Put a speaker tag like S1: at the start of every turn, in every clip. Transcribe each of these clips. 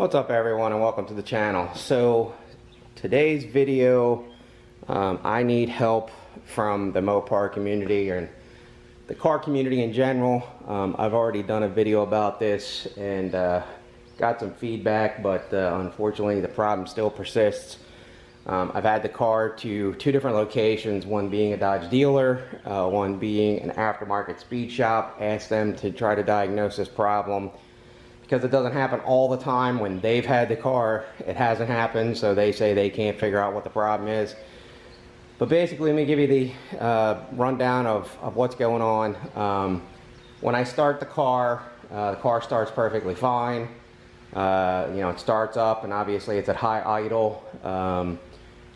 S1: What's up everyone, and welcome to the channel. So today's video, I need help from the Mopar community and the car community in general. I've already done a video about this and got some feedback, but unfortunately the problem still persists. I've had the car to two different locations, one being a Dodge dealer, one being an aftermarket speed shop. Asked them to try to diagnose this problem. Because it doesn't happen all the time. When they've had the car, it hasn't happened, so they say they can't figure out what the problem is. But basically, let me give you the rundown of what's going on. When I start the car starts perfectly fine. It starts up, and obviously it's at high idle.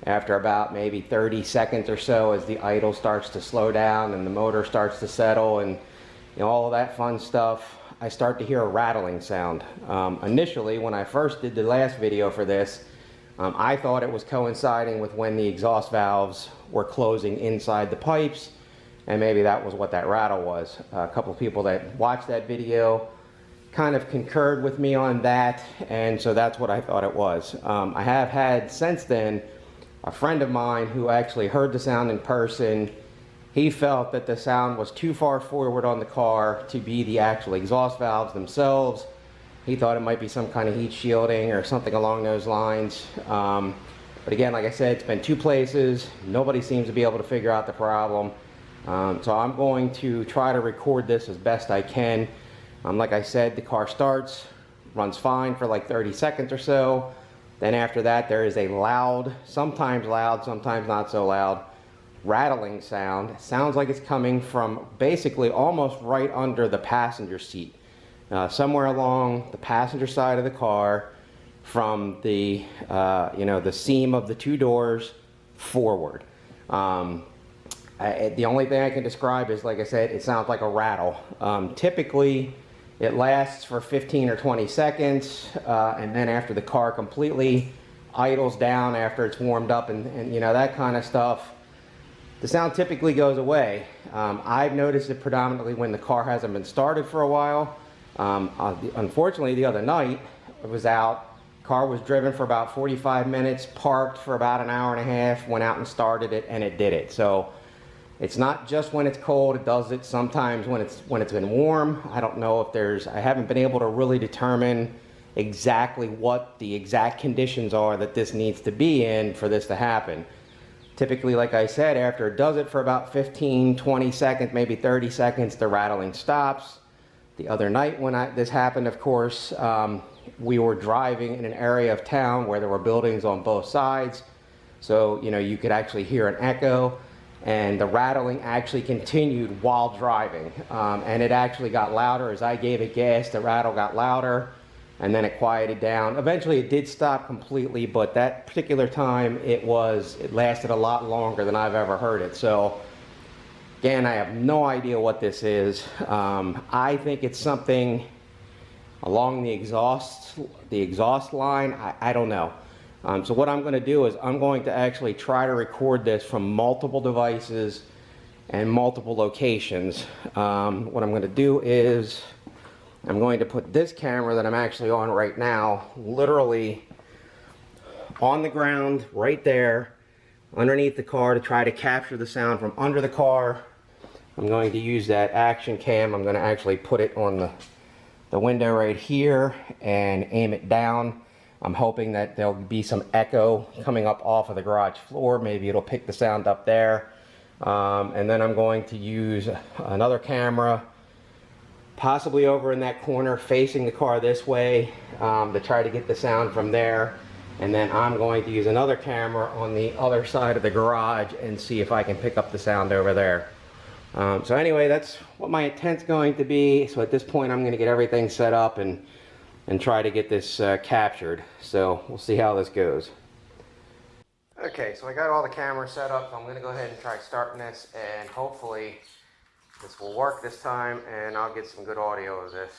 S1: After about maybe 30 seconds or so, as the idle starts to slow down and the motor starts to settle and all of that fun stuff, I start to hear a rattling sound. Initially, when I first did the last video for this, I thought it was coinciding with when the exhaust valves were closing inside the pipes, and maybe that was what that rattle was. A couple of people that watched that video kind of concurred with me on that, and so that's what I thought it was. I have had since then a friend of mine who actually heard the sound in person. He felt that the sound was too far forward on the car to be the actual exhaust valves themselves. He thought it might be some kind of heat shielding or something along those lines. But again, like I said, it's been two places. Nobody seems to be able to figure out the problem. So I'm going to try to record this as best I can. Like I said, the car starts, runs fine for like 30 seconds or so. Then after that, there is a loud, sometimes not so loud, rattling sound. It sounds like it's coming from basically almost right under the passenger seat, somewhere along the passenger side of the car, from the the seam of the two doors forward. The only thing I can describe is, like I said, it sounds like a rattle. Typically it lasts for 15 or 20 seconds, and then after the car completely idles down, after it's warmed up and that kind of stuff, the sound typically goes away. I've noticed it predominantly when the car hasn't been started for a while. Unfortunately, the other night, I was out, car was driven for about 45 minutes, parked for about an hour and a half, went out and started it, and it did it. So it's not just when it's cold, it does it sometimes when it's been warm. I don't know if I haven't been able to really determine exactly what the exact conditions are that this needs to be in for this to happen. Typically, like I said, after it does it for about 15, 20 seconds, maybe 30 seconds, the rattling stops. The other night when this happened, of course, we were driving in an area of town where there were buildings on both sides. So, you could actually hear an echo, and the rattling actually continued while driving. And it actually got louder as I gave it gas. The rattle got louder, and then it quieted down. Eventually it did stop completely, but that particular time it lasted a lot longer than I've ever heard it. So again, I have no idea what this is. I think it's something along the exhaust line. I don't know. So what I'm going to do is I'm going to actually try to record this from multiple devices and multiple locations. What I'm going to do is I'm going to put this camera that I'm actually on right now literally on the ground right there underneath the car to try to capture the sound from under the car. I'm going to use that action cam. I'm going to actually put it on the window right here and aim it down. I'm hoping that there'll be some echo coming up off of the garage floor. Maybe it'll pick the sound up there. And then I'm going to use another camera, possibly over in that corner facing the car this way, to try to get the sound from there. And then I'm going to use another camera on the other side of the garage and see if I can pick up the sound over there. So anyway, that's what my intent's going to be. So at this point I'm going to get everything set up and try to get this captured. So we'll see how this goes. Okay, so I got all the cameras set up, so I'm going to go ahead and try starting this, and hopefully this will work this time and I'll get some good audio of this.